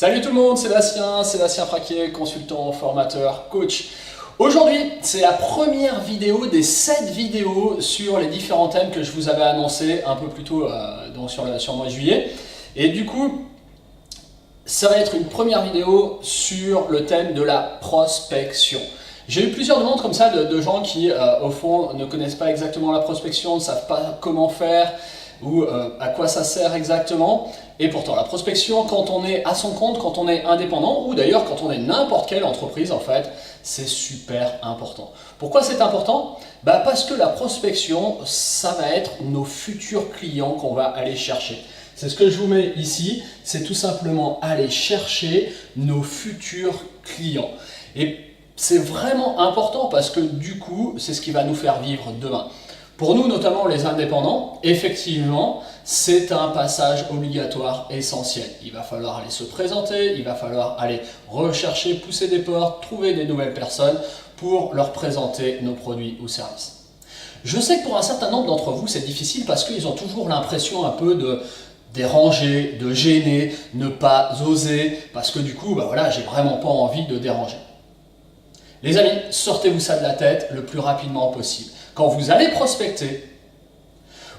Salut tout le monde, Sébastien Fraquier, consultant, formateur, coach. Aujourd'hui, c'est la première vidéo des 7 vidéos sur les différents thèmes que je vous avais annoncés un peu plus tôt sur le mois de juillet. Et du coup, ça va être une première vidéo sur le thème de la prospection. J'ai eu plusieurs demandes comme ça de gens qui, au fond, ne connaissent pas exactement la prospection, ne savent pas comment faire ou à quoi ça sert exactement. Et pourtant, la prospection, quand on est à son compte, quand on est indépendant, ou d'ailleurs quand on est n'importe quelle entreprise, en fait, c'est super important. Pourquoi c'est important? Parce que la prospection, ça va être nos futurs clients qu'on va aller chercher. C'est ce que je vous mets ici, c'est tout simplement aller chercher nos futurs clients. Et c'est vraiment important parce que du coup, c'est ce qui va nous faire vivre demain. Pour nous, notamment les indépendants, effectivement, c'est un passage obligatoire essentiel. Il va falloir aller se présenter, il va falloir aller rechercher, pousser des portes, trouver des nouvelles personnes pour leur présenter nos produits ou services. Je sais que pour un certain nombre d'entre vous, c'est difficile parce qu'ils ont toujours l'impression un peu de déranger, de gêner, ne pas oser, parce que du coup, j'ai vraiment pas envie de déranger. Les amis, sortez-vous ça de la tête le plus rapidement possible. Quand vous allez prospecter,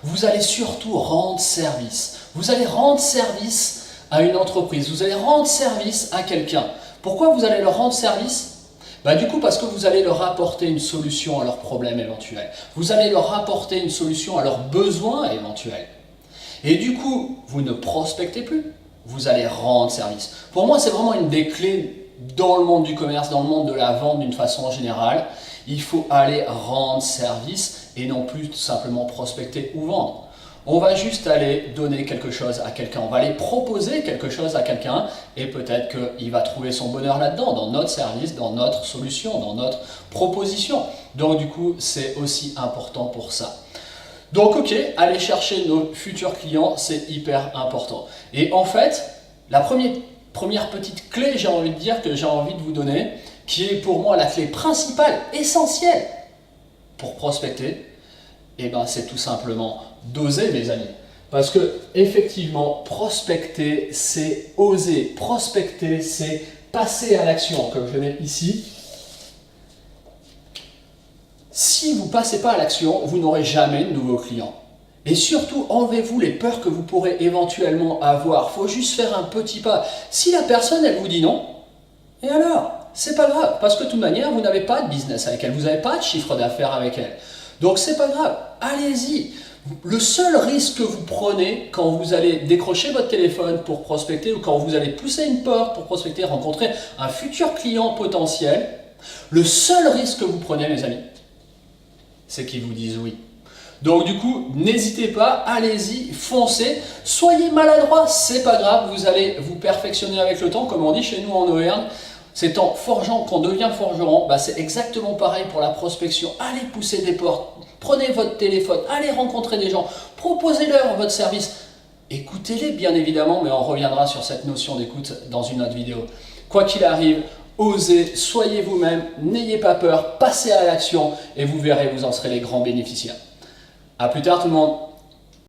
vous allez surtout rendre service. Vous allez rendre service à une entreprise, vous allez rendre service à quelqu'un. Pourquoi vous allez leur rendre service? Du coup, parce que vous allez leur apporter une solution à leurs problèmes éventuels. Vous allez leur apporter une solution à leurs besoins éventuels. Et du coup, vous ne prospectez plus, vous allez rendre service. Pour moi, c'est vraiment une des clés dans le monde du commerce, dans le monde de la vente d'une façon générale. Il faut aller rendre service et non plus tout simplement prospecter ou vendre. On va juste aller donner quelque chose à quelqu'un, on va aller proposer quelque chose à quelqu'un et peut-être qu'il va trouver son bonheur là-dedans, dans notre service, dans notre solution, dans notre proposition. Donc du coup, c'est aussi important pour ça. Donc ok, aller chercher nos futurs clients, c'est hyper important. Et en fait, la première petite clé, j'ai envie de dire, que j'ai envie de vous donner, qui est pour moi la clé principale, essentielle pour prospecter, c'est tout simplement d'oser, mes amis. Parce que effectivement, prospecter, c'est oser. Prospecter, c'est passer à l'action, comme je mets ici. Si vous ne passez pas à l'action, vous n'aurez jamais de nouveaux clients. Et surtout, enlevez-vous les peurs que vous pourrez éventuellement avoir. Il faut juste faire un petit pas. Si la personne, elle vous dit non, et alors? C'est pas grave, parce que de toute manière, vous n'avez pas de business avec elle, vous n'avez pas de chiffre d'affaires avec elle. Donc c'est pas grave, allez-y. Le seul risque que vous prenez quand vous allez décrocher votre téléphone pour prospecter ou quand vous allez pousser une porte pour prospecter, rencontrer un futur client potentiel, le seul risque que vous prenez, mes amis, c'est qu'ils vous disent oui. Donc du coup, n'hésitez pas, allez-y, foncez, soyez maladroit, c'est pas grave, vous allez vous perfectionner avec le temps, comme on dit chez nous en Auvergne. C'est en forgeant qu'on devient forgeron, c'est exactement pareil pour la prospection. Allez pousser des portes, prenez votre téléphone, allez rencontrer des gens, proposez-leur votre service. Écoutez-les bien évidemment, mais on reviendra sur cette notion d'écoute dans une autre vidéo. Quoi qu'il arrive, osez, soyez vous-même, n'ayez pas peur, passez à l'action et vous verrez, vous en serez les grands bénéficiaires. A plus tard tout le monde.